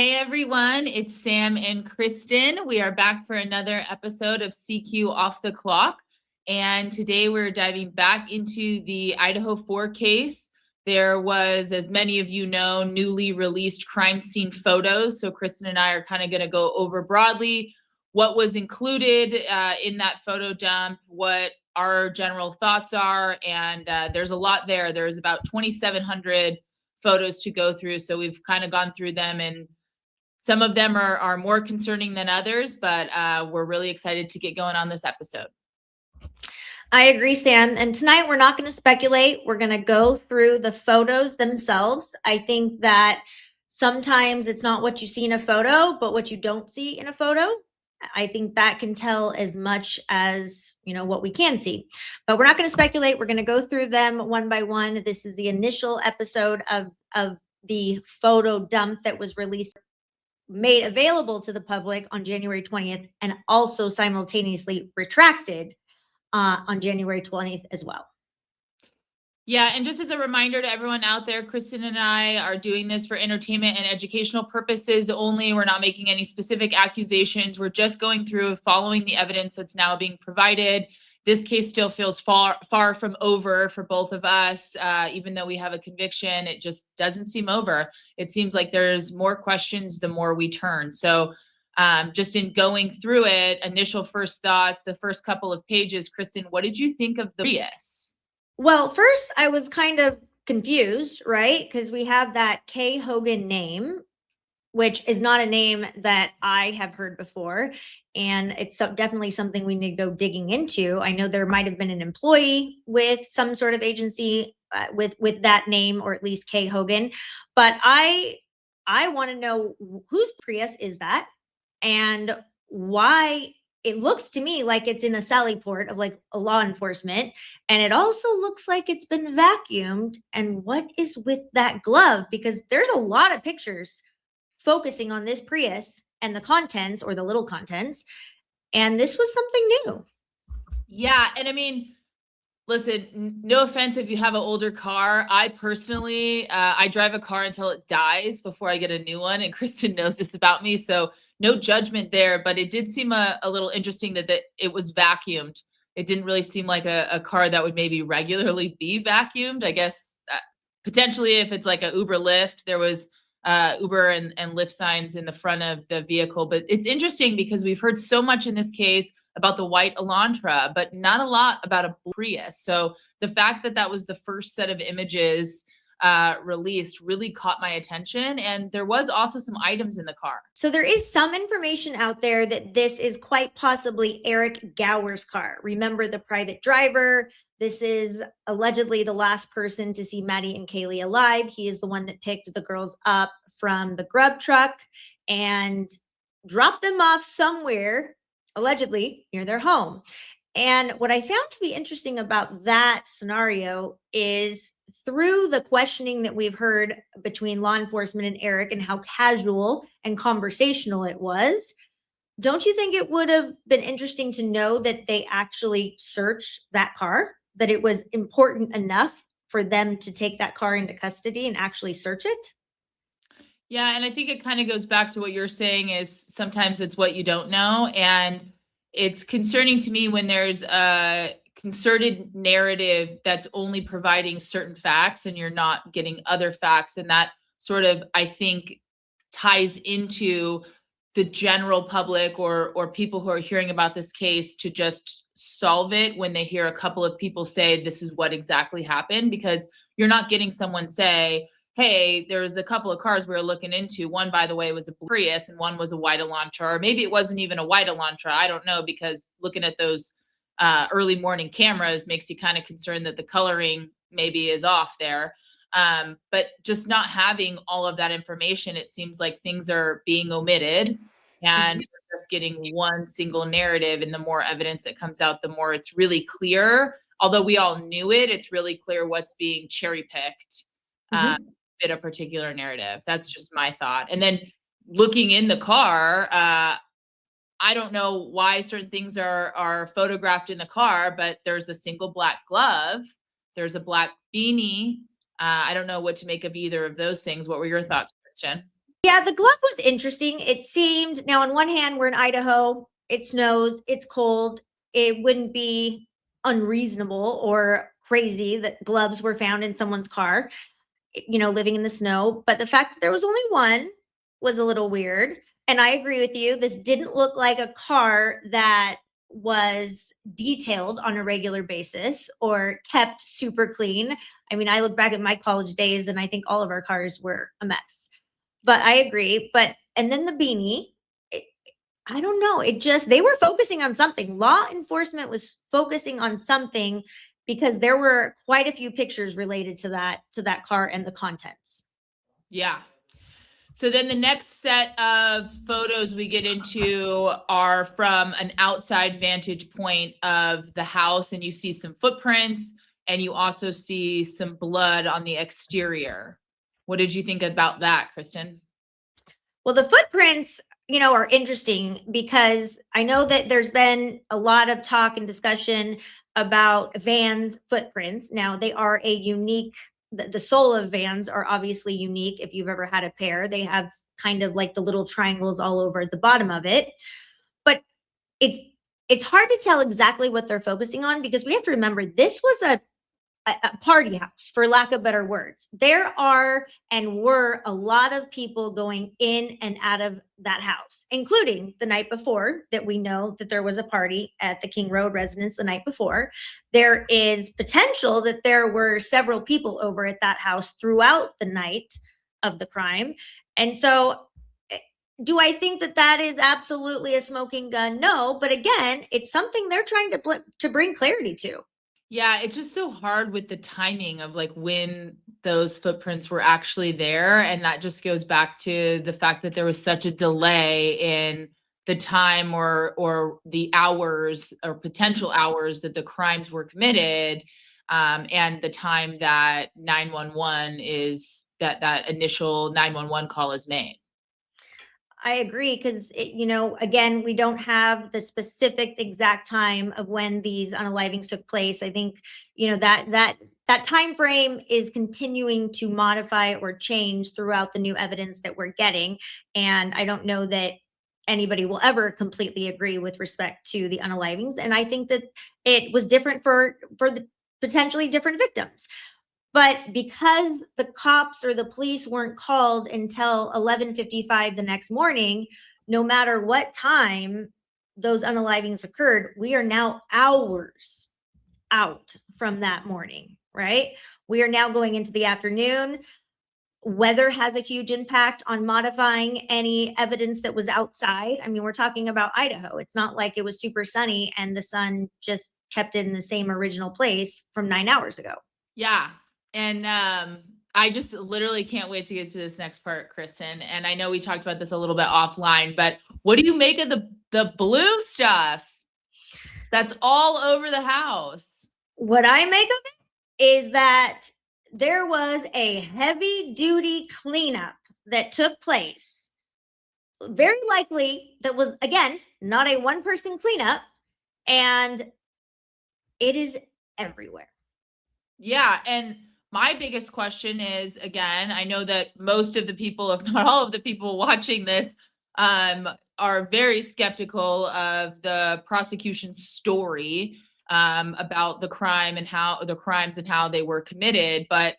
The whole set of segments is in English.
Hey everyone, it's Sam and Kristen. We are back for another episode of CQ Off the Clock. And today we're diving back into the Idaho 4 case. There was, as many of you know, newly released crime scene photos. So Kristen and I are kind of going to go over broadly what was included in that photo dump, what our general thoughts are. And there's a lot there. There's about 2,700 photos to go through. So we've kind of gone through them, and some of them are more concerning than others, but we're really excited to get going on this episode. I agree, Sam. And tonight we're not going to speculate. We're going to go through the photos themselves. I think that sometimes it's not what you see in a photo, but what you don't see in a photo. I think that can tell as much as, what we can see. But we're not going to speculate. We're going to go through them one by one. This is the initial episode of the photo dump that was made available to the public on January 20th, and also simultaneously retracted on January 20th as well. Yeah, and just as a reminder to everyone out there, Kristen and I are doing this for entertainment and educational purposes only. We're not making any specific accusations. We're just going through following the evidence that's now being provided. This case still feels far from over for both of us. Even though we have a conviction, it just doesn't seem over. It seems like there's more questions the more we turn. So just in going through it, initial first thoughts, the first couple of pages, Kristen, what did you think of the Prius? Well, first I was kind of confused, right? Because we have that Kay Hogan name, which is not a name that I have heard before. And it's definitely something we need to go digging into. I know there might have been an employee with some sort of agency with that name, or at least Kay Hogan. But I want to know whose Prius is that, and why. It looks to me like it's in a sally port of like a law enforcement. And it also looks like it's been vacuumed. And what is with that glove? Because there's a lot of pictures focusing on this Prius and the contents, or the little contents. And this was something new. Yeah. And I mean, listen, no offense if you have an older car. I personally, I drive a car until it dies before I get a new one. And Kristen knows this about me. So no judgment there, but it did seem a little interesting that it was vacuumed. It didn't really seem like a car that would maybe regularly be vacuumed. I guess potentially if it's like a Uber Lyft, there was Uber and Lyft signs in the front of the vehicle. But it's interesting because we've heard so much in this case about the white Elantra, but not a lot about a Prius. So the fact that that was the first set of images released really caught my attention. And there was also some items in the car. So there is some information out there that this is quite possibly Eric Gower's car. Remember, the private driver. This is allegedly the last person to see Maddie and Kaylee alive. He is the one that picked the girls up from the grub truck and dropped them off somewhere, allegedly near their home. And what I found to be interesting about that scenario is, through the questioning that we've heard between law enforcement and Eric, and how casual and conversational it was, don't you think it would have been interesting to know that they actually searched that car, that it was important enough for them to take that car into custody and actually search it? Yeah, and I think it kind of goes back to what you're saying, is sometimes it's what you don't know. And it's concerning to me when there's a concerted narrative that's only providing certain facts and you're not getting other facts. And that sort of, I think, ties into the general public or people who are hearing about this case to just solve it when they hear a couple of people say this is what exactly happened, because you're not getting someone say, hey, there was a couple of cars we were looking into. One, by the way, was a Prius and one was a white Elantra, or maybe it wasn't even a white Elantra. I don't know, because looking at those early morning cameras makes you kind of concerned that the coloring maybe is off there. But just not having all of that information, it seems like things are being omitted, and we're just getting one single narrative. And the more evidence that comes out, the more it's really clear. Although we all knew it, it's really clear what's being cherry picked. Fit a particular narrative. That's just my thought. And then looking in the car, I don't know why certain things are photographed in the car, but there's a single black glove. There's a black beanie. I don't know what to make of either of those things. What were your thoughts, Kristen? Yeah, the glove was interesting. It seemed, now on one hand, we're in Idaho, it snows, it's cold. It wouldn't be unreasonable or crazy that gloves were found in someone's car, living in the snow. But the fact that there was only one was a little weird. And I agree with you. This didn't look like a car that was detailed on a regular basis or kept super clean. I mean, I look back at my college days and I think all of our cars were a mess. But I agree. But, and then the beanie, it, I don't know. It just, they were focusing on something. Law enforcement was focusing on something because there were quite a few pictures related to that car and the contents. Yeah. So then the next set of photos we get into are from an outside vantage point of the house, and you see some footprints and you also see some blood on the exterior. What did you think about that, Kristen? Well, the footprints, are interesting because I know that there's been a lot of talk and discussion about Vans footprints. Now, they are a unique, the sole of Vans are obviously unique. If you've ever had a pair, they have kind of like the little triangles all over the bottom of it. But it's it's hard to tell exactly what they're focusing on because we have to remember this was a party house, for lack of better words. There are and were a lot of people going in and out of that house, including the night before, that we know that there was a party at the King Road residence the night before. There is potential that there were several people over at that house throughout the night of the crime. And so, do I think that that is absolutely a smoking gun? No, but again, it's something they're trying to bring clarity to. Yeah, it's just so hard with the timing of like when those footprints were actually there. And that just goes back to the fact that there was such a delay in the time or the hours or potential hours that the crimes were committed. And the time that 911 is that initial 911 call is made. I agree because again, we don't have the specific exact time of when these unalivings took place. I think that time frame is continuing to modify or change throughout the new evidence that we're getting, and I don't know that anybody will ever completely agree with respect to the unalivings. And I think that it was different for the potentially different victims. But because the cops or the police weren't called until 11:55 the next morning, no matter what time those unalivings occurred, we are now hours out from that morning, right? We are now going into the afternoon. Weather has a huge impact on modifying any evidence that was outside. I mean, we're talking about Idaho. It's not like it was super sunny and the sun just kept it in the same original place from 9 hours ago. Yeah. And I just literally can't wait to get to this next part, Kristen. And I know we talked about this a little bit offline, but what do you make of the blue stuff that's all over the house? What I make of it is that there was a heavy duty cleanup that took place. Very likely that was, again, not a one person cleanup, and it is everywhere. Yeah. And my biggest question is, again, I know that most of the people, if not all of the people watching this, are very skeptical of the prosecution's story about the crime and how the crimes and how they were committed. But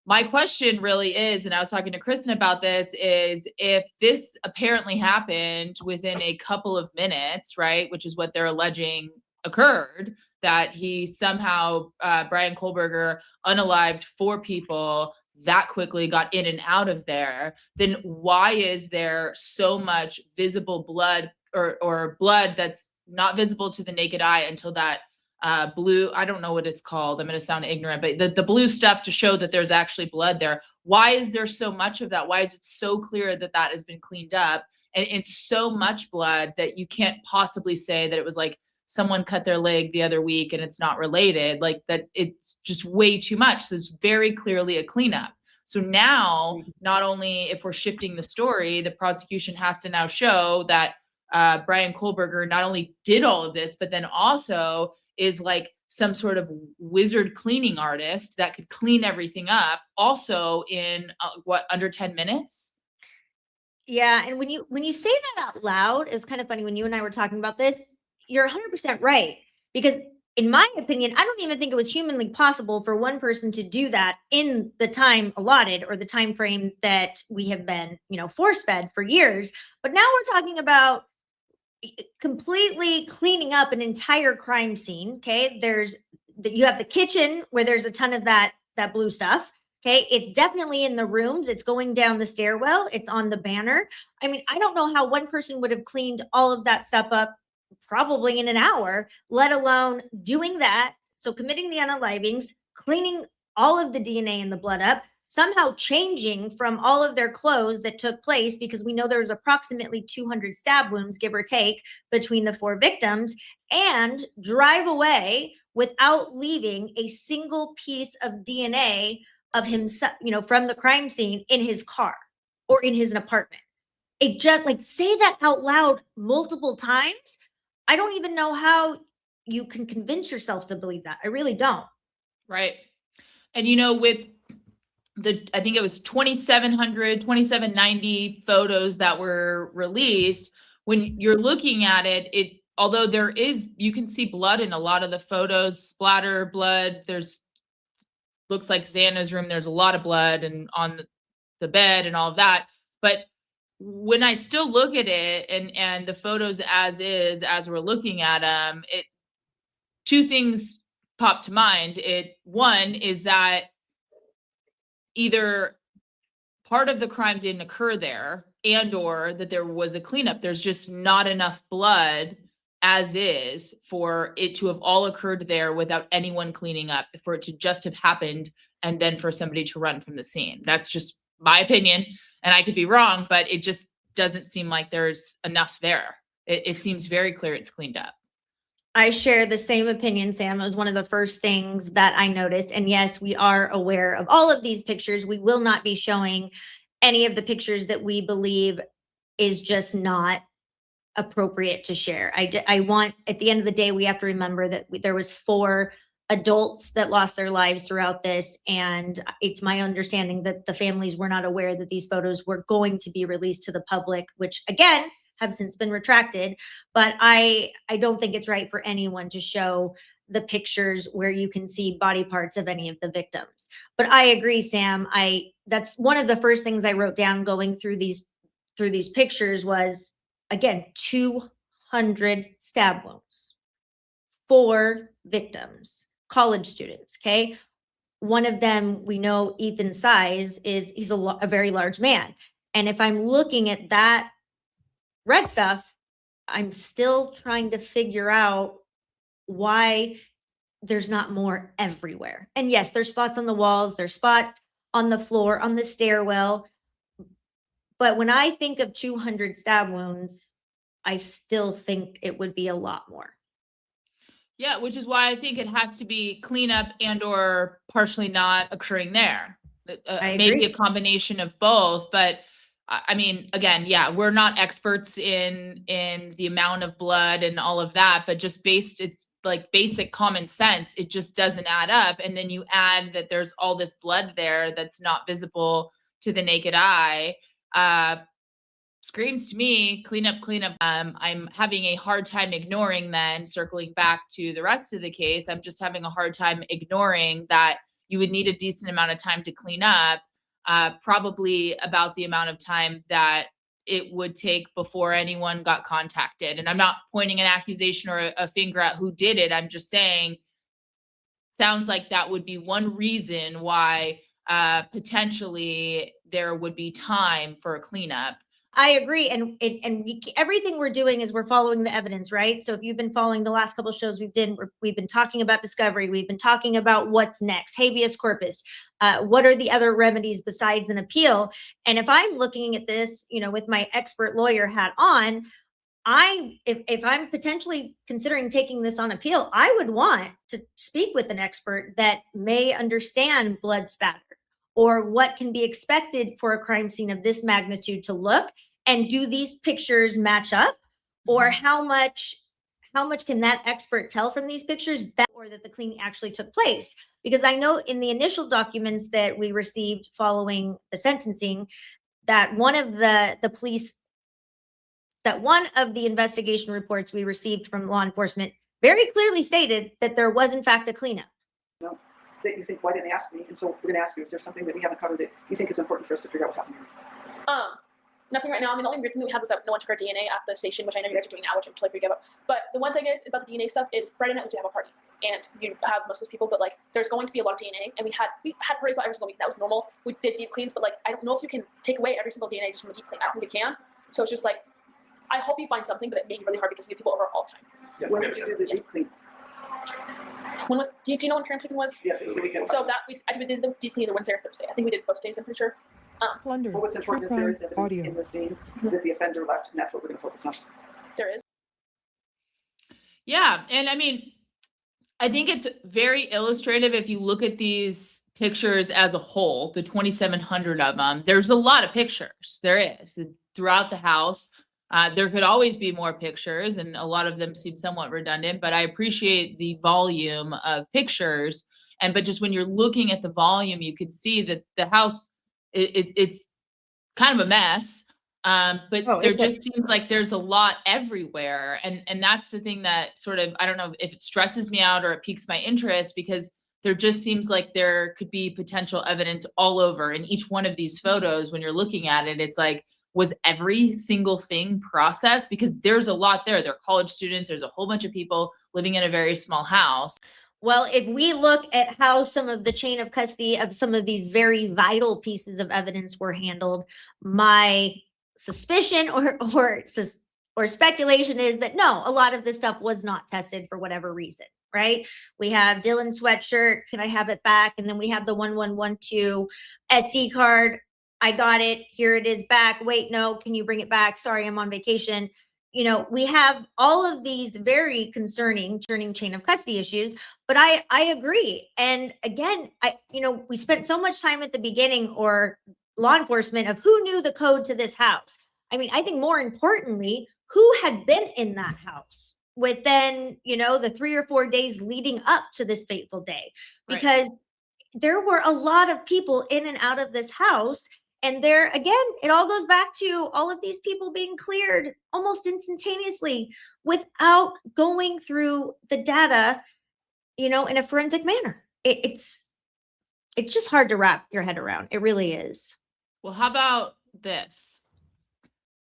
my question really is, and I was talking to Kristen about this, is if this apparently happened within a couple of minutes, right, which is what they're alleging occurred, that he somehow, Brian Kohlberger, unalived 4 people that quickly, got in and out of there, then why is there so much visible blood or blood that's not visible to the naked eye until that blue, I don't know what it's called, I'm going to sound ignorant, but the blue stuff to show that there's actually blood there. Why is there so much of that? Why is it so clear that that has been cleaned up? And it's so much blood that you can't possibly say that it was like someone cut their leg the other week and it's not related, like that. It's just way too much. So it's very clearly a cleanup. So now, not only if we're shifting the story, the prosecution has to now show that Brian Kohlberger not only did all of this, but then also is like some sort of wizard cleaning artist that could clean everything up also in under 10 minutes. Yeah, and when you say that out loud, it was kind of funny when you and I were talking about this. You're 100% right, because in my opinion, I don't even think it was humanly possible for one person to do that in the time allotted or the time frame that we have been, force fed for years. But now we're talking about completely cleaning up an entire crime scene. Okay, you have the kitchen where there's a ton of that blue stuff. Okay, it's definitely in the rooms. It's going down the stairwell. It's on the banner. I mean, I don't know how one person would have cleaned all of that stuff up probably in an hour, let alone doing that. So committing the unalivings, cleaning all of the DNA and the blood up, somehow changing from all of their clothes that took place, because we know there was approximately 200 stab wounds, give or take, between the 4 victims, and drive away without leaving a single piece of DNA of himself, from the crime scene in his car or in his apartment. It just, like, say that out loud multiple times. I don't even know how you can convince yourself to believe that. I really don't. Right. And with I think it was 2,790 photos that were released. When you're looking at it, although you can see blood in a lot of the photos, splatter blood. Looks like Xana's room. There's a lot of blood and on the bed and all of that. But when I still look at it and the photos as we're looking at them, two things pop to mind. One is that either part of the crime didn't occur there, and or that there was a cleanup. There's just not enough blood as is for it to have all occurred there without anyone cleaning up, for it to just have happened and then for somebody to run from the scene. That's just my opinion, and I could be wrong, but it just doesn't seem like there's enough there. It seems very clear it's cleaned up. I share the same opinion, Sam. It was one of the first things that I noticed. And yes, we are aware of all of these pictures. We will not be showing any of the pictures that we believe is just not appropriate to share. I want, at the end of the day, we have to remember that there was 4 adults that lost their lives throughout this. And it's my understanding that the families were not aware that these photos were going to be released to the public, which again, have since been retracted. But I don't think it's right for anyone to show the pictures where you can see body parts of any of the victims. But I agree, Sam. That's one of the first things I wrote down going through these pictures was, again, 200 stab wounds, 4 victims, college students. Okay, one of them, we know Ethan's size he's a very large man, and if I'm looking at that red stuff, I'm still trying to figure out why there's not more everywhere. And yes, there's spots on the walls, there's spots on the floor, on the stairwell. But when I think of 200 stab wounds, I still think it would be a lot more. Yeah, which is why I think it has to be cleanup and or partially not occurring there. Maybe a combination of both, but I mean, again, yeah, we're not experts in the amount of blood and all of that, but just it's like basic common sense. It just doesn't add up. And then you add that there's all this blood there that's not visible to the naked eye. Screams to me, clean up. I'm having a hard time ignoring, then circling back to the rest of the case, I'm just having a hard time ignoring that you would need a decent amount of time to clean up. Probably about the amount of time that it would take before anyone got contacted. And I'm not pointing an accusation or a finger at who did it. I'm just saying, sounds like that would be one reason why potentially there would be time for a cleanup. I agree, and everything we're doing is we're following the evidence, right? So if you've been following the last couple of shows we've been talking about discovery, we've been talking about what's next, habeas corpus, what are the other remedies besides an appeal? And if I'm looking at this, with my expert lawyer hat on, if I'm potentially considering taking this on appeal, I would want to speak with an expert that may understand blood spatter, or what can be expected for a crime scene of this magnitude to look, and do these pictures match up, or how much can that expert tell from these pictures that the cleaning actually took place? Because I know in the initial documents that we received following the sentencing, that one of the investigation reports we received from law enforcement very clearly stated that there was in fact a cleanup. No, that you think, why didn't they ask me? And so we're going to ask you, is there something that we haven't covered that you think is important for us to figure out what happened here? Nothing right now. I mean, the only weird thing that we had was that no one took our DNA at the station, which I know you guys are doing now, which I'm totally forget about. But the one thing is about the DNA stuff is Friday night we do have a party, and you have most of those people, but like there's going to be a lot of DNA, and we had parties about every single week. That was normal. We did deep cleans, but like I don't know if you can take away every single DNA just from a deep clean. I don't think you can. So it's just like I hope you find something, but it may be really hard because we have people over all the time. Yeah, when did you do the deep clean? When was? Do you know when Parents Weekend was? Yes, it was the weekend. So that we did the deep clean either Wednesday or Thursday. I think we did both days. I'm pretty sure. Well, what's important is there is evidence in the scene that the offender left, and that's what we're going to focus on. There is. Yeah. And I mean, I think it's very illustrative if you look at these pictures as a whole, the 2,700 of them. There's a lot of pictures. There is throughout the house. There could always be more pictures, and a lot of them seem somewhat redundant, but I appreciate the volume of pictures. But just when you're looking at the volume, you could see that the house, it's kind of a mess. But there just seems like there's a lot everywhere. And that's the thing that sort of, I don't know if it stresses me out or it piques my interest, because there just seems like there could be potential evidence all over in each one of these photos. When you're looking at it, it's like, was every single thing processed? Because there's a lot there. They're college students. There's a whole bunch of people living in a very small house. Well, if we look at how some of the chain of custody of some of these very vital pieces of evidence were handled, my suspicion or speculation is that no, a lot of this stuff was not tested for whatever reason, right? We have Dylan's sweatshirt. Can I have it back? And then we have the 1112 SD card. I got it. Here it is back. Wait, no, can you bring it back? Sorry, I'm on vacation. You know, we have all of these very concerning chain of custody issues, but I agree. And again, we spent so much time at the beginning, or law enforcement, of who knew the code to this house. I mean, I think more importantly, who had been in that house within, the 3 or 4 days leading up to this fateful day, because there were a lot of people in and out of this house. And there, again, it all goes back to all of these people being cleared almost instantaneously without going through the data, in a forensic manner. It's just hard to wrap your head around. It really is. Well, how about this?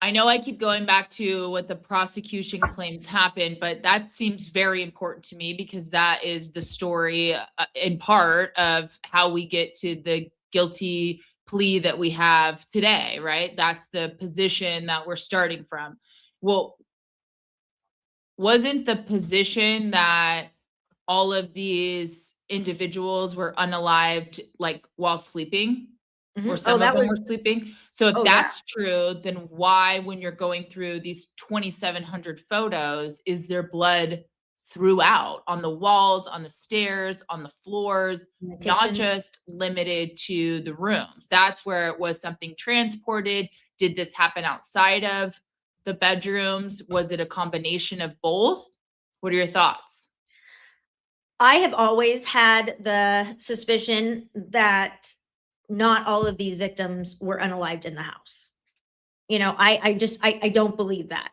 I know I keep going back to what the prosecution claims happened, but that seems very important to me, because that is the story in part of how we get to the guilty plea that we have today, right? That's the position that we're starting from. Well, wasn't the position that all of these individuals were unalived, like while sleeping, or some of them were sleeping? So if that's true, then why, when you're going through these 2,700 photos, is there blood throughout, on the walls, on the stairs, on the floors, not just limited to the rooms? That's where it was something transported. Did this happen outside of the bedrooms? Was it a combination of both? What are your thoughts? I have always had the suspicion that not all of these victims were unalived in the house. I don't believe that.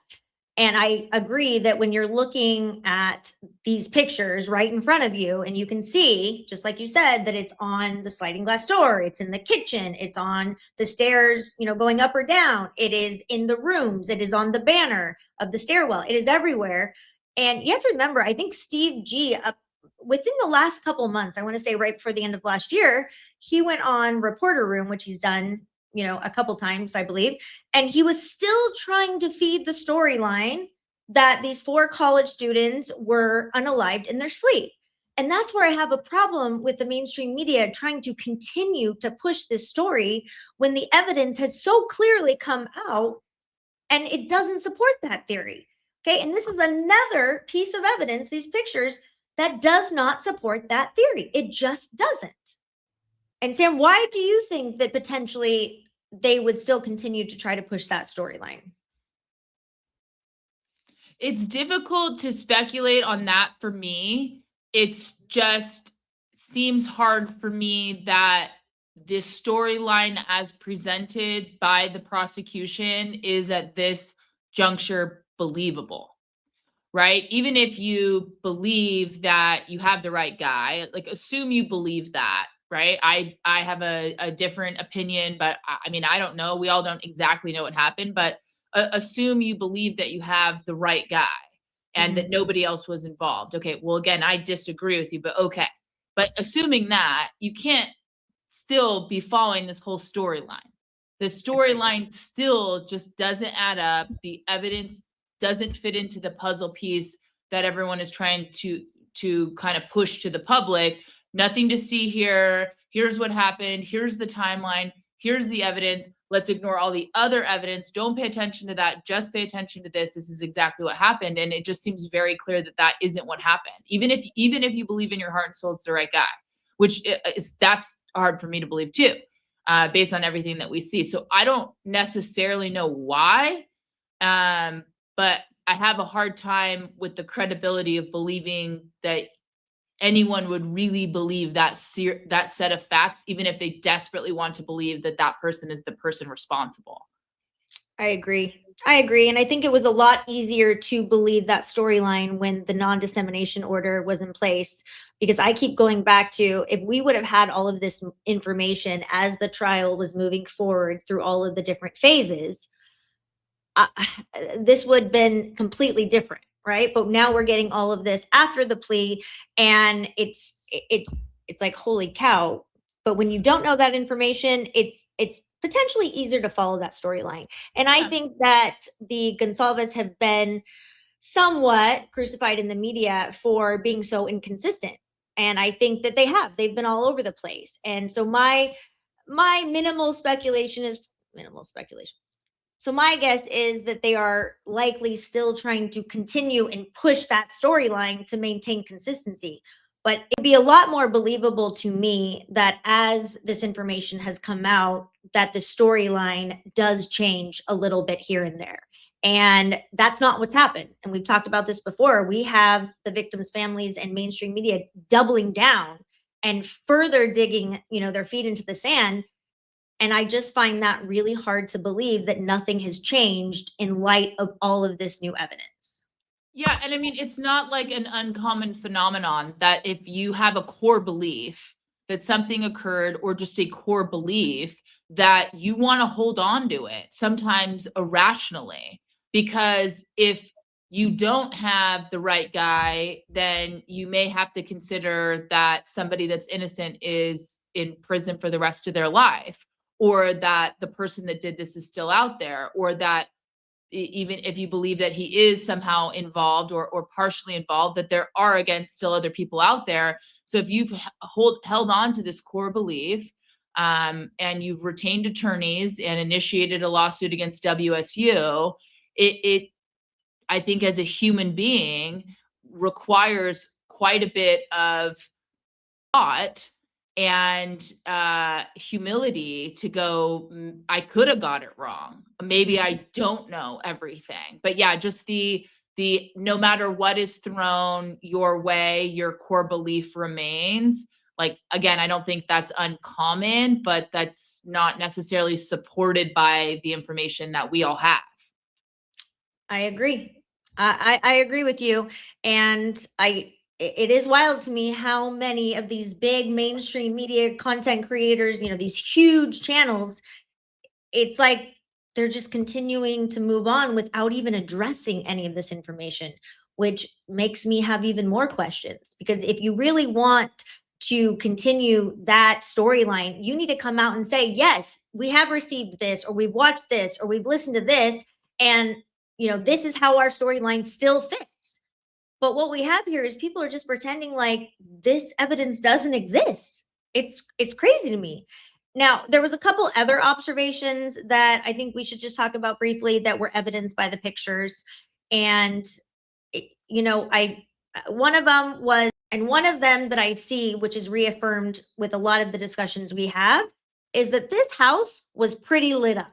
And I agree that when you're looking at these pictures right in front of you, and you can see, just like you said, that it's on the sliding glass door, it's in the kitchen, it's on the stairs, going up or down, it is in the rooms, it is on the banner of the stairwell, it is everywhere. And you have to remember, I think Steve G, within the last couple months, I want to say right before the end of last year, he went on Reporter Room, which he's done a couple times, I believe. And he was still trying to feed the storyline that these 4 college students were unalived in their sleep. And that's where I have a problem with the mainstream media trying to continue to push this story when the evidence has so clearly come out and it doesn't support that theory. Okay. And this is another piece of evidence, these pictures, that does not support that theory. It just doesn't. And Sam, why do you think that potentially they would still continue to try to push that storyline? It's difficult to speculate on that for me. It's just seems hard for me that the storyline as presented by the prosecution is at this juncture believable, right? Even if you believe that you have the right guy, like assume you believe that, right? I have a different opinion, but I mean, I don't know. We all don't exactly know what happened, but assume you believe that you have the right guy and that nobody else was involved. Okay, well, again, I disagree with you, but okay. But assuming that, you can't still be following this whole storyline. The storyline still just doesn't add up. The evidence doesn't fit into the puzzle piece that everyone is trying to kind of push to the public. Nothing to see here. Here's what happened. Here's the timeline. Here's the evidence. Let's ignore all the other evidence. Don't pay attention to that. Just pay attention to this. This is exactly what happened, and it just seems very clear that that isn't what happened. Even if you believe in your heart and soul it's the right guy, which is that's hard for me to believe too, based on everything that we see. So I don't necessarily know why, but I have a hard time with the credibility of believing that anyone would really believe that that set of facts, even if they desperately want to believe that that person is the person responsible. I agree. I agree. And I think it was a lot easier to believe that storyline when the non-dissemination order was in place, because I keep going back to, if we would have had all of this information as the trial was moving forward through all of the different phases, uh, this would have been completely different, right? But now we're getting all of this after the plea, and it's like, holy cow. But when you don't know that information, it's potentially easier to follow that storyline. And I Yeah. think that the Gonsalves have been somewhat crucified in the media for being so inconsistent. And I think that they have. They've been all over the place. And so my minimal speculation is minimal speculation. So my guess is that they are likely still trying to continue and push that storyline to maintain consistency. But it'd be a lot more believable to me that as this information has come out, that the storyline does change a little bit here and there. And that's not what's happened. And we've talked about this before. We have the victims' families and mainstream media doubling down and further digging, their feet into the sand. And I just find that really hard to believe that nothing has changed in light of all of this new evidence. Yeah, and I mean, it's not like an uncommon phenomenon that if you have a core belief that something occurred, or just a core belief that you want to hold on to it, sometimes irrationally, because if you don't have the right guy, then you may have to consider that somebody that's innocent is in prison for the rest of their life, or that the person that did this is still out there, or that even if you believe that he is somehow involved or partially involved, that there are, again, still other people out there. So if you've held on to this core belief, and you've retained attorneys and initiated a lawsuit against WSU, it I think as a human being requires quite a bit of thought and humility to go, I could have got it wrong. Maybe I don't know everything. But yeah, just the no matter what is thrown your way, your core belief remains. Like, again, I don't think that's uncommon, but that's not necessarily supported by the information that we all have. I agree. I agree with you. And it is wild to me how many of these big mainstream media content creators, these huge channels, it's like they're just continuing to move on without even addressing any of this information, which makes me have even more questions. Because if you really want to continue that storyline, you need to come out and say, yes, we have received this, or we've watched this, or we've listened to this, and this is how our storyline still fits. But what we have here is people are just pretending like this evidence doesn't exist. It's crazy to me. Now, there was a couple other observations that I think we should just talk about briefly that were evidenced by the pictures. And I one of them was, and one of them that I see, which is reaffirmed with a lot of the discussions we have, is that this house was pretty lit up.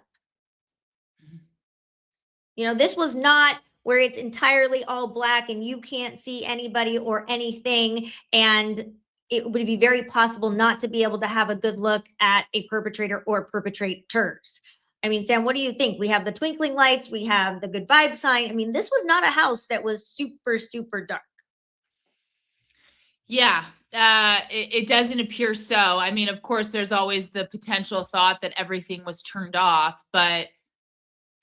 This was not where it's entirely all black and you can't see anybody or anything. And it would be very possible not to be able to have a good look at a perpetrator or perpetrators. I mean, Sam, what do you think? We have the twinkling lights, we have the good vibe sign. I mean, this was not a house that was super, super dark. Yeah, it doesn't appear so. I mean, of course, there's always the potential thought that everything was turned off, but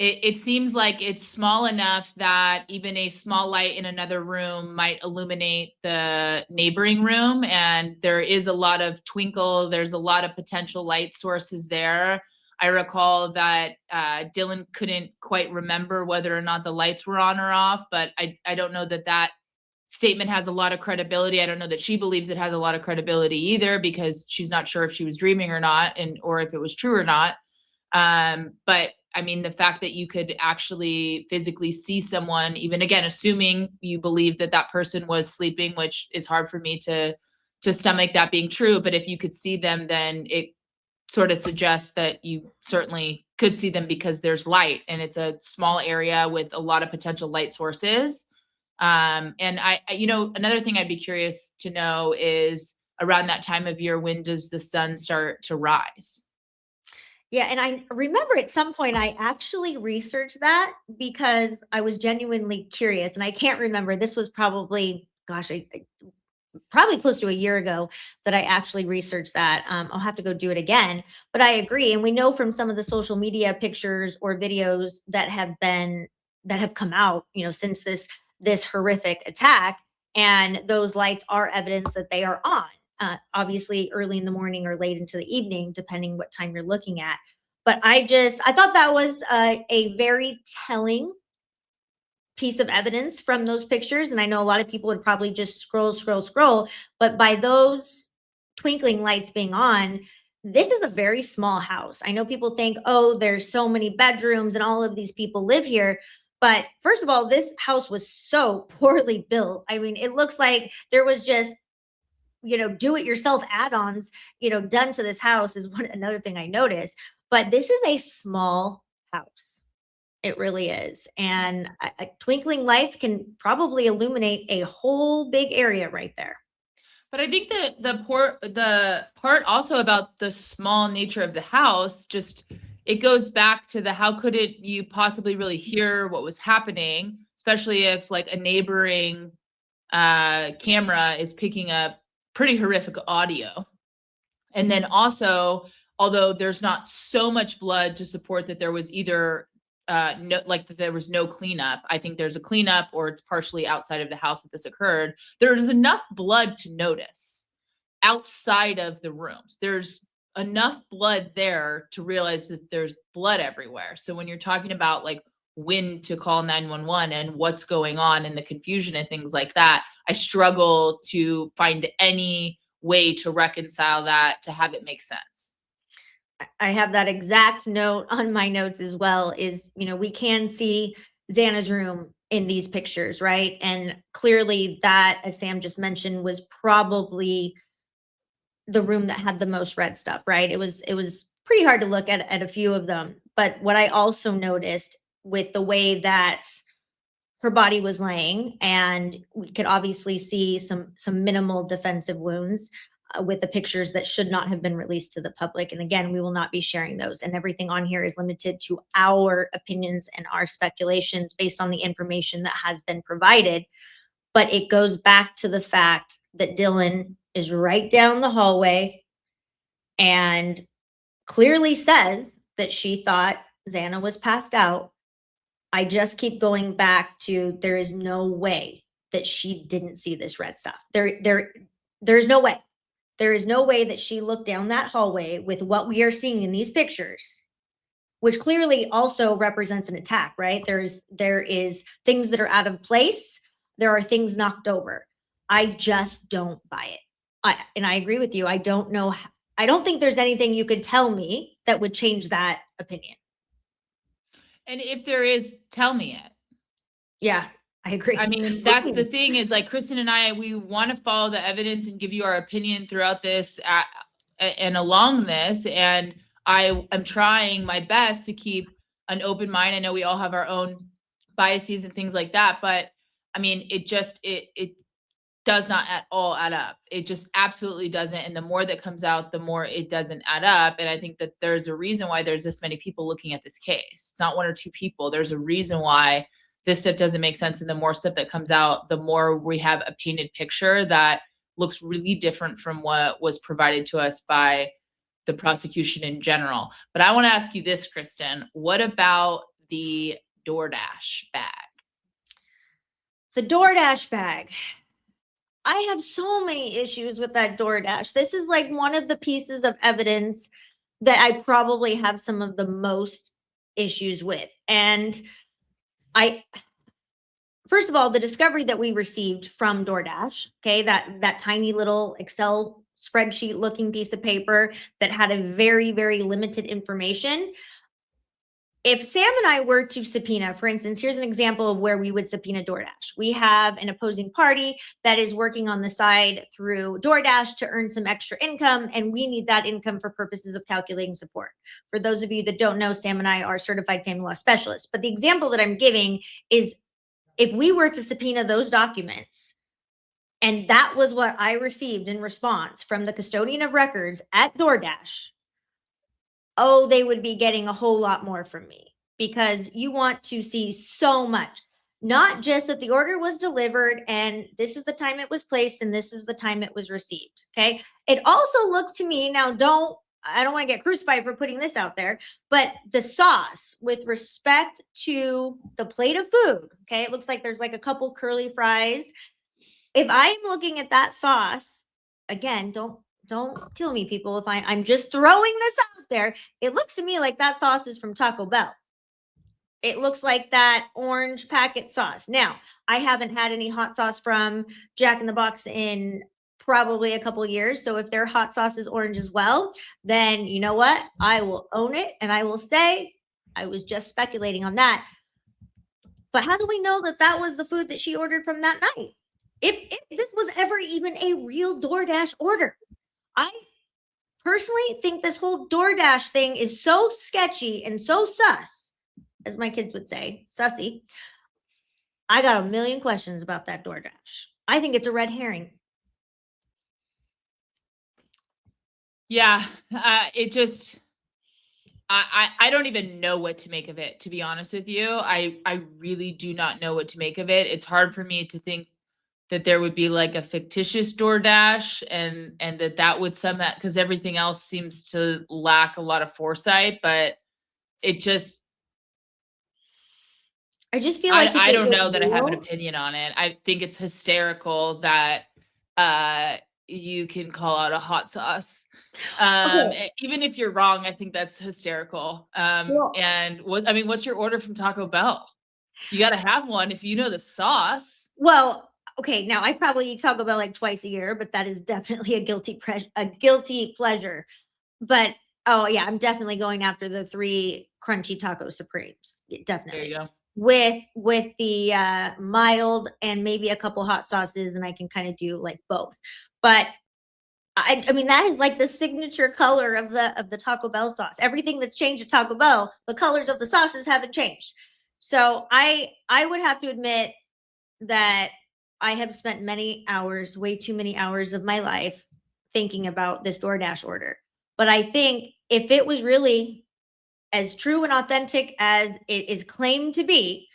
it seems like it's small enough that even a small light in another room might illuminate the neighboring room. And there is a lot of twinkle, there's a lot of potential light sources there. I recall that Dylan couldn't quite remember whether or not the lights were on or off, but I don't know that that statement has a lot of credibility. I don't know that she believes it has a lot of credibility either, because she's not sure if she was dreaming or not, and or if it was true or not. But I mean, the fact that you could actually physically see someone, even again, assuming you believe that that person was sleeping, which is hard for me to stomach that being true. But if you could see them, then it sort of suggests that you certainly could see them because there's light and it's a small area with a lot of potential light sources. And another thing I'd be curious to know is around that time of year, when does the sun start to rise? Yeah, and I remember at some point I actually researched that because I was genuinely curious, and I can't remember. This was probably, gosh, probably close to a year ago that I actually researched that. I'll have to go do it again. But I agree, and we know from some of the social media pictures or videos that have come out, since this horrific attack, and those lights are evidence that they are on. Obviously, early in the morning or late into the evening, depending what time you're looking at. But I thought that was a very telling piece of evidence from those pictures. And I know a lot of people would probably just scroll, scroll, scroll. But by those twinkling lights being on, this is a very small house. I know people think, oh, there's so many bedrooms and all of these people live here. But first of all, this house was so poorly built. I mean, it looks like there was just do it yourself add-ons, done to this house is another thing I noticed. But this is a small house. It really is. And twinkling lights can probably illuminate a whole big area right there. But I think that the part also about the small nature of the house, just it goes back to the how could you possibly really hear what was happening, especially if like a neighboring camera is picking up pretty horrific audio. And then also, although there's not so much blood to support that there was either that there was no cleanup. I think there's a cleanup or it's partially outside of the house that this occurred. There is enough blood to notice outside of the rooms. There's enough blood there to realize that there's blood everywhere. So when you're talking about like when to call 911 and what's going on and the confusion and things like that, I struggle to find any way to reconcile that to have it make sense. I have that exact note on my notes as well. Is, we can see Xana's room in these pictures, right? And clearly that, as Sam just mentioned, was probably the room that had the most red stuff, right? It was pretty hard to look at a few of them. But what I also noticed with the way that her body was laying, and we could obviously see some minimal defensive wounds with the pictures that should not have been released to the public. And again, we will not be sharing those. And everything on here is limited to our opinions and our speculations based on the information that has been provided. But it goes back to the fact that Dylan is right down the hallway and clearly says that she thought Xana was passed out. I just keep going back to there is no way that she didn't see this red stuff. There's no way. There is no way that she looked down that hallway with what we are seeing in these pictures, which clearly also represents an attack, right? There is things that are out of place. There are things knocked over. I just don't buy it. And I agree with you. I don't know. I don't think there's anything you could tell me that would change that opinion. And if there is, tell me it. Yeah, I agree. I mean, that's the thing is like Kristen and I, we want to follow the evidence and give you our opinion throughout this and along this. And I am trying my best to keep an open mind. I know we all have our own biases and things like that, but I mean, it does not at all add up. It just absolutely doesn't. And the more that comes out, the more it doesn't add up. And I think that there's a reason why there's this many people looking at this case. It's not one or two people. There's a reason why this stuff doesn't make sense. And the more stuff that comes out, the more we have a painted picture that looks really different from what was provided to us by the prosecution in general. But I want to ask you this, Kristen, what about the DoorDash bag? The DoorDash bag. I have so many issues with that DoorDash. This is like one of the pieces of evidence that I probably have some of the most issues with. And first of all, the discovery that we received from DoorDash, okay, that tiny little Excel spreadsheet looking piece of paper that had a very, very limited information. If Sam and I were to subpoena, for instance, here's an example of where we would subpoena DoorDash. We have an opposing party that is working on the side through DoorDash to earn some extra income, and we need that income for purposes of calculating support. For those of you that don't know, Sam and I are certified family law specialists. But the example that I'm giving is if we were to subpoena those documents, and that was what I received in response from the custodian of records at DoorDash, oh, they would be getting a whole lot more from me, because you want to see so much, not just that the order was delivered and this is the time it was placed and this is the time it was received. Okay. It also looks to me, now I don't want to get crucified for putting this out there, but the sauce with respect to the plate of food, okay, it looks like there's like a couple curly fries. If I'm looking at that sauce, again, don't kill me, people. If I'm just throwing this out there, it looks to me like that sauce is from Taco Bell. It looks like that orange packet sauce. Now, I haven't had any hot sauce from Jack in the Box in probably a couple years. So if their hot sauce is orange as well, then you know what? I will own it. And I will say, I was just speculating on that. But how do we know that that was the food that she ordered from that night? If this was ever even a real DoorDash order. I personally think this whole DoorDash thing is so sketchy and so sus, as my kids would say, sussy. I got a million questions about that DoorDash. I think it's a red herring. Yeah, it just, I don't even know what to make of it, to be honest with you. I really do not know what to make of it. It's hard for me to think that there would be like a fictitious DoorDash and that would somehow, because everything else seems to lack a lot of foresight, but it just, I just feel like I don't know that I have an opinion on it. I think it's hysterical that you can call out a hot sauce. Even if you're wrong, I think that's hysterical. And what's your order from Taco Bell? You got to have one if you know the sauce. Well, okay, now I probably eat Taco Bell like twice a year, but that is definitely a guilty pleasure. But oh yeah, I'm definitely going after the 3 crunchy taco supremes. Definitely. There you go. With the mild and maybe a couple hot sauces, and I can kind of do like both. But I mean that is like the signature color of the Taco Bell sauce. Everything that's changed at Taco Bell, the colors of the sauces haven't changed. So I would have to admit that I have spent many hours, way too many hours of my life thinking about this DoorDash order. But I think if it was really as true and authentic as it is claimed to be,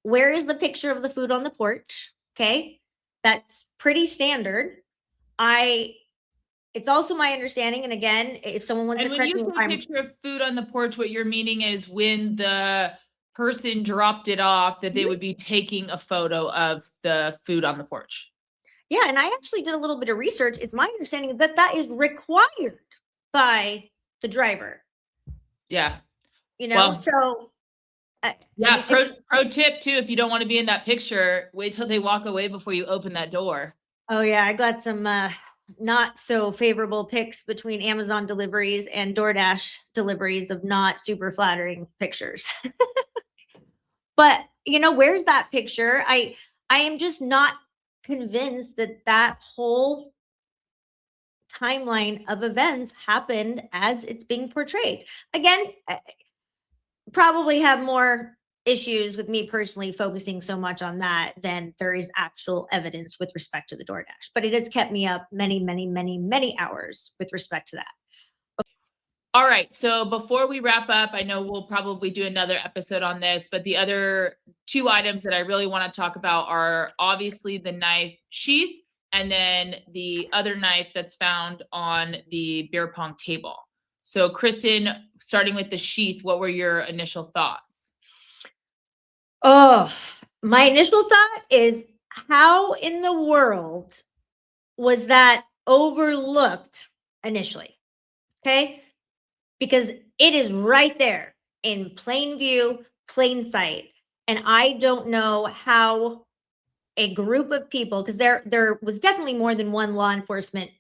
where is the picture of the food on the porch? Okay. That's pretty standard. It's also my understanding, and again, if someone wants to correct me, when you say picture of food on the porch, what you're meaning is when the person dropped it off, that they would be taking a photo of the food on the porch. Yeah, and I actually did a little bit of research. It's my understanding that that is required by the driver. Yeah. Well, so yeah, pro tip too, if you don't want to be in that picture, wait till they walk away before you open that door. Oh yeah, I got some not so favorable pics between Amazon deliveries and DoorDash deliveries of not super flattering pictures. But where's that picture? I am just not convinced that whole timeline of events happened as it's being portrayed. Again, probably have more issues with me personally focusing so much on that than there is actual evidence with respect to the DoorDash. But it has kept me up many, many, many, many hours with respect to that. All right. So before we wrap up, I know we'll probably do another episode on this, but the other two items that I really want to talk about are obviously the knife sheath and then the other knife that's found on the beer pong table. So Kristen, starting with the sheath, what were your initial thoughts? Oh, my initial thought is how in the world was that overlooked initially? Okay. Because it is right there in plain view, plain sight. And I don't know how a group of people, because there was definitely more than one law enforcement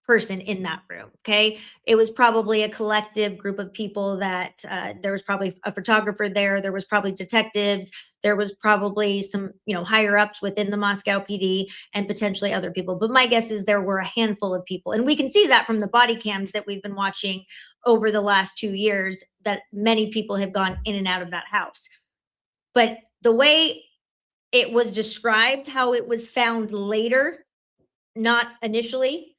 person in that room. Okay. It was probably a collective group of people that there was probably a photographer there. There was probably detectives. There was probably some, higher ups within the Moscow PD and potentially other people. But my guess is there were a handful of people. And we can see that from the body cams that we've been watching over the last 2 years, that many people have gone in and out of that house. But the way it was described, how it was found later, not initially,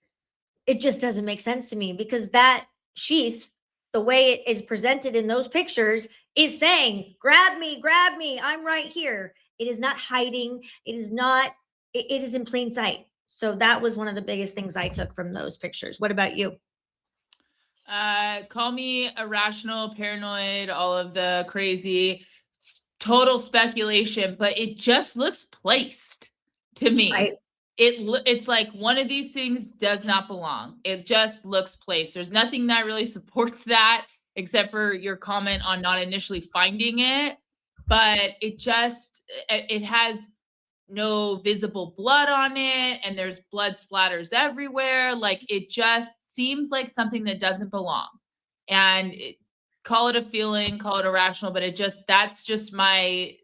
it just doesn't make sense to me, because that sheath, the way it is presented in those pictures, is saying, grab me, I'm right here. It is not hiding. It is not, it is in plain sight. So that was one of the biggest things I took from those pictures. What about you? Call me irrational, paranoid, all of the crazy, total speculation, but it just looks placed to me. It's like one of these things does not belong. It just looks placed. There's nothing that really supports that except for your comment on not initially finding it, but it has no visible blood on it, and there's blood splatters everywhere. Like, it just seems like something that doesn't belong. And call it a feeling, call it irrational, but that's just my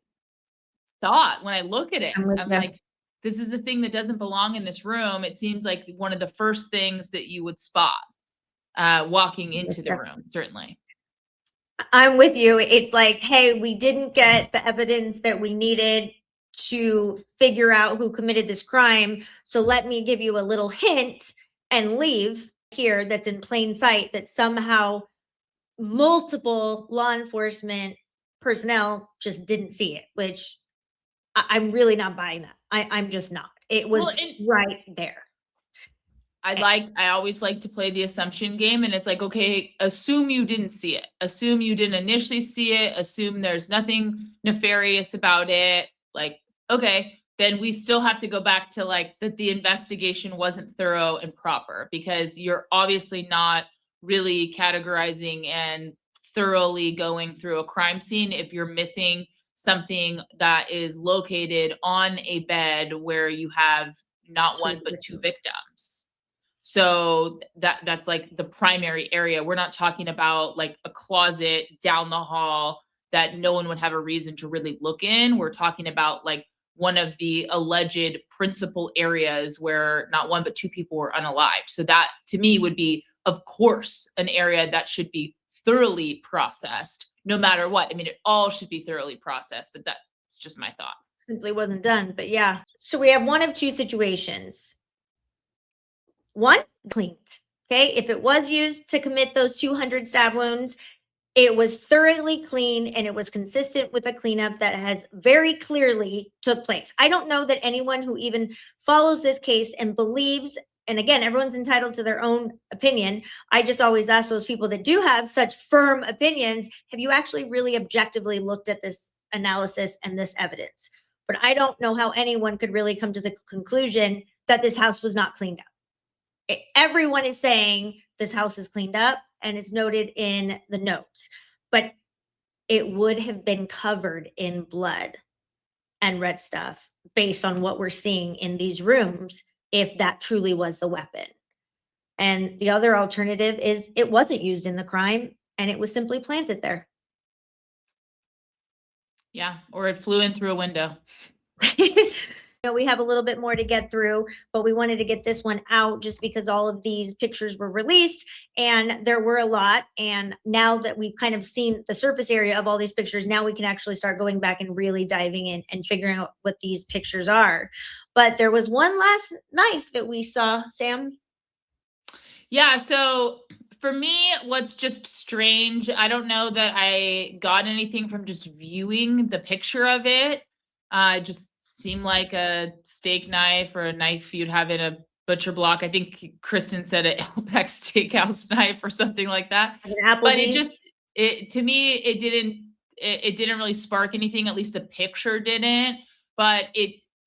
thought when I look at it. I'm like, this is the thing that doesn't belong in this room. It seems like one of the first things that you would spot walking into the room, certainly. I'm with you. It's like, hey, we didn't get the evidence that we needed to figure out who committed this crime. So let me give you a little hint and leave here that's in plain sight, that somehow multiple law enforcement personnel just didn't see it, which I'm really not buying that. I'm just not. It was right there. I always like to play the assumption game, and it's like, okay, assume you didn't see it. Assume you didn't initially see it. Assume there's nothing nefarious about it. Like, okay, then we still have to go back to like that the investigation wasn't thorough and proper, because you're obviously not really categorizing and thoroughly going through a crime scene if you're missing something that is located on a bed where you have not one but two victims. So that's like the primary area. We're not talking about like a closet down the hall that no one would have a reason to really look in. We're talking about like one of the alleged principal areas where not one but two people were unalived. So that to me would be, of course, an area that should be thoroughly processed no matter what. I mean, it all should be thoroughly processed, but that's just my thought. Simply wasn't done, but yeah. So we have one of two situations. One, cleaned. Okay. If it was used to commit those 200 stab wounds, it was thoroughly clean and it was consistent with a cleanup that has very clearly took place. I don't know that anyone who even follows this case and believes, and again, everyone's entitled to their own opinion. I just always ask those people that do have such firm opinions, have you actually really objectively looked at this analysis and this evidence? But I don't know how anyone could really come to the conclusion that this house was not cleaned up. Everyone is saying this house is cleaned up and it's noted in the notes, but it would have been covered in blood and red stuff based on what we're seeing in these rooms if that truly was the weapon. And the other alternative is it wasn't used in the crime and it was simply planted there. Yeah, or it flew in through a window. we have a little bit more to get through, but we wanted to get this one out just because all of these pictures were released and there were a lot. And now that we've kind of seen the surface area of all these pictures, now we can actually start going back and really diving in and figuring out what these pictures are. But there was one last knife that we saw, Sam. Yeah, so for me, what's just strange, I don't know that I got anything from just viewing the picture of it. It just seemed like a steak knife or a knife you'd have in a butcher block. I think Kristen said an Outback Steakhouse knife or something like that. But to me, it didn't really spark anything. At least the picture didn't. But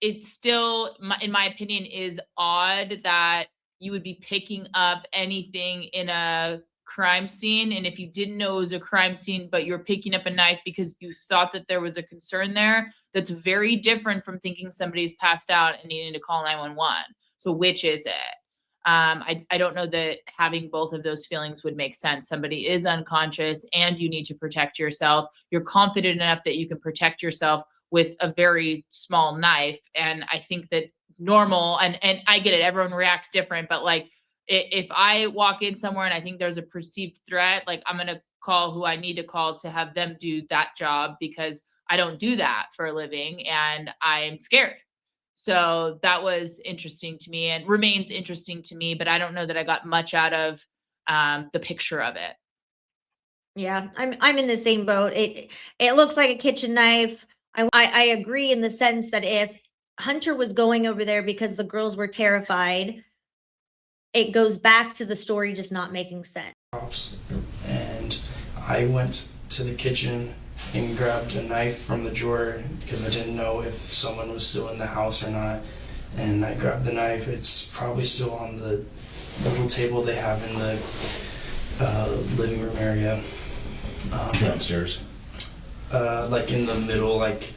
it still, in my opinion, is odd that you would be picking up anything in a crime scene. And if you didn't know it was a crime scene, but you're picking up a knife because you thought that there was a concern there, that's very different from thinking somebody's passed out and needing to call 911. So which is it? I don't know that having both of those feelings would make sense. Somebody is unconscious and you need to protect yourself. You're confident enough that you can protect yourself with a very small knife. And I think that normal, and I get it, everyone reacts different, but like if I walk in somewhere and I think there's a perceived threat, like I'm going to call who I need to call to have them do that job, because I don't do that for a living and I'm scared. So that was interesting to me and remains interesting to me, but I don't know that I got much out of the picture of it. Yeah, I'm in the same boat. It looks like a kitchen knife. I agree in the sense that if Hunter was going over there because the girls were terrified, it goes back to the story just not making sense. And I went to the kitchen and grabbed a knife from the drawer because I didn't know if someone was still in the house or not. And I grabbed the knife. It's probably still on the little table they have in the living room area. Downstairs? Like in the middle, like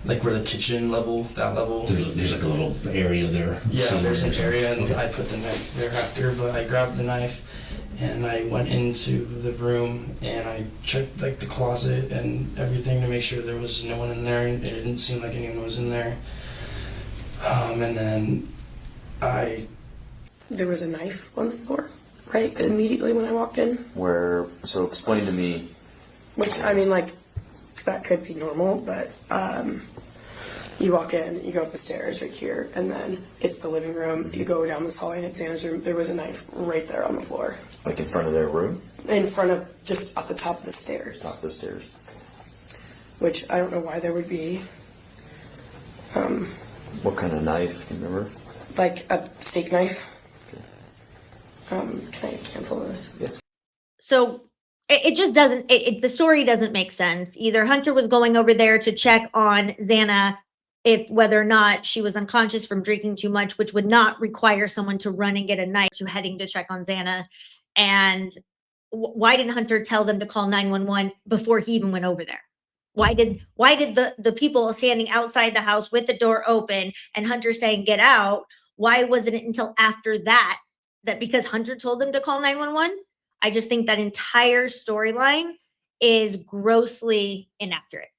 where the kitchen level, that level. There's like a little area there. Yeah, So there's an okay. area, and I put the knife there after, but I grabbed the knife and I went into the room and I checked like the closet and everything to make sure there was no one in there, and it didn't seem like anyone was in there. And then there was a knife on the floor, right? Immediately when I walked in. So explain to me. Which, I mean, like, that could be normal, but you walk in, you go up the stairs right here, and then it's the living room. You go down this hallway and it's Anna's room. There was a knife right there on the floor. Like in front of their room? In front of, just at the top of the stairs. Top of the stairs. Which I don't know why there would be. What kind of knife, do you remember? Like a steak knife. Okay. Can I cancel this? Yes. So it just doesn't, the story doesn't make sense. Either Hunter was going over there to check on Xana, if whether or not she was unconscious from drinking too much, which would not require someone to run and get a knife, to heading to check on Xana. And why didn't Hunter tell them to call 911 before he even went over there? Why did the people standing outside the house with the door open and Hunter saying get out, why wasn't it until after that because Hunter told them to call 911? I just think that entire storyline is grossly inaccurate.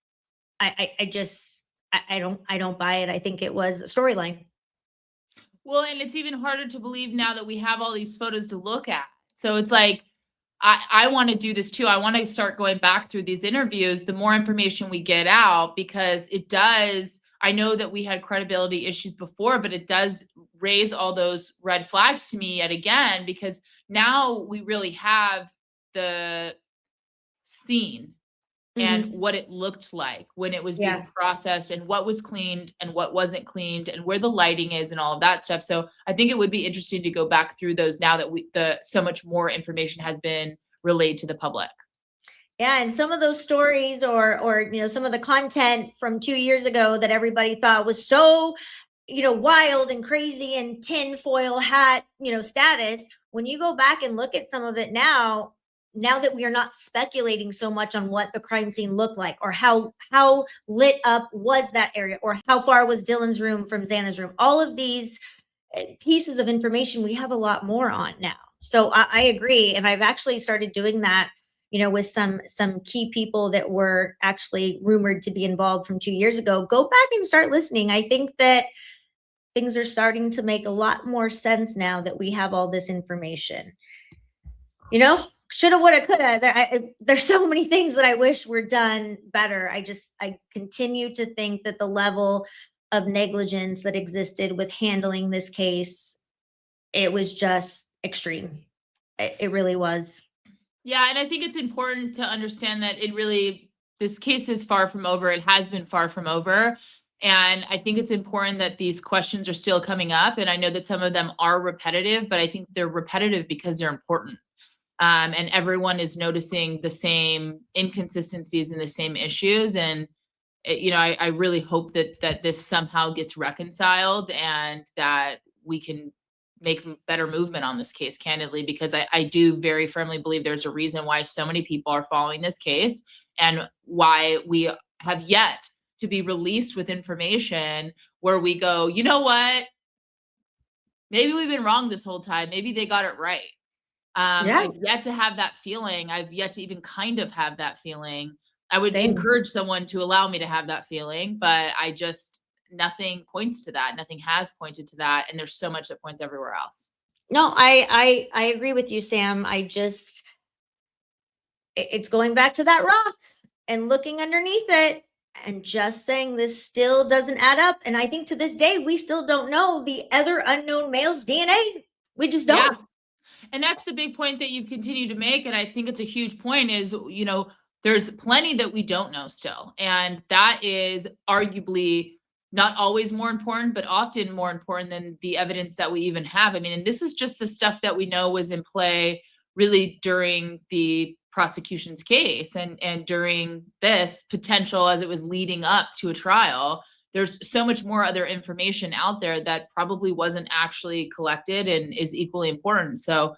I don't buy it. I think it was a storyline. Well, and it's even harder to believe now that we have all these photos to look at. So it's like, I want to do this too. I want to start going back through these interviews, the more information we get out, because it does, I know that we had credibility issues before, but it does raise all those red flags to me yet again, because now we really have the scene and what it looked like when it was being processed, and what was cleaned and what wasn't cleaned, and where the lighting is and all of that stuff. So I think it would be interesting to go back through those now that so much more information has been relayed to the public. Yeah, and some of those stories or some of the content from 2 years ago that everybody thought was so wild and crazy and tinfoil hat status, when you go back and look at some of it now that we are not speculating so much on what the crime scene looked like, or how lit up was that area, or how far was Dylan's room from Xana's room, all of these pieces of information we have a lot more on now. So I agree, and I've actually started doing that with some key people that were actually rumored to be involved from 2 years ago, go back and start listening. I think that things are starting to make a lot more sense now that we have all this information. Shoulda, woulda, coulda. There's so many things that I wish were done better. I continue to think that the level of negligence that existed with handling this case, it was just extreme. It really was. Yeah, and I think it's important to understand that this case is far from over. It has been far from over. And I think it's important that these questions are still coming up. And I know that some of them are repetitive, but I think they're repetitive because they're important. And everyone is noticing the same inconsistencies and the same issues. And, I really hope that this somehow gets reconciled and that we can make better movement on this case, candidly, because I do very firmly believe there's a reason why so many people are following this case and why we have yet to be released with information where we go, you know what? Maybe we've been wrong this whole time. Maybe they got it right. Yeah. I've yet to have that feeling. I've yet to even kind of have that feeling. I would Same. encourage someone to allow me to have that feeling, but nothing points to that. Nothing has pointed to that. And there's so much that points everywhere else. No, I agree with you, Sam. It's going back to that rock and looking underneath it and just saying this still doesn't add up. And I think to this day, we still don't know the other unknown male's DNA. We just don't. Yeah. And that's the big point that you've continued to make. And I think it's a huge point is, there's plenty that we don't know still. And that is arguably not always more important, but often more important than the evidence that we even have. I mean, and this is just the stuff that we know was in play really during the prosecution's case and during this potential as it was leading up to a trial. There's so much more other information out there that probably wasn't actually collected and is equally important. So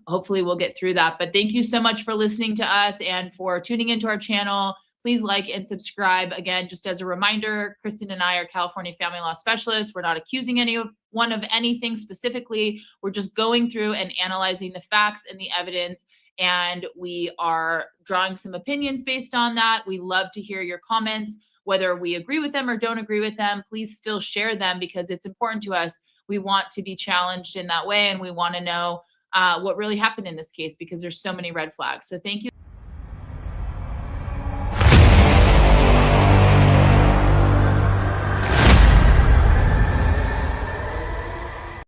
hopefully we'll get through that. But thank you so much for listening to us and for tuning into our channel. Please like and subscribe. Again, just as a reminder, Kristen and I are California family law specialists. We're not accusing anyone of anything specifically. We're just going through and analyzing the facts and the evidence. And we are drawing some opinions based on that. We love to hear your comments, whether we agree with them or don't agree with them. Please still share them because it's important to us. We want to be challenged in that way. And we want to know what really happened in this case because there's so many red flags. So thank you.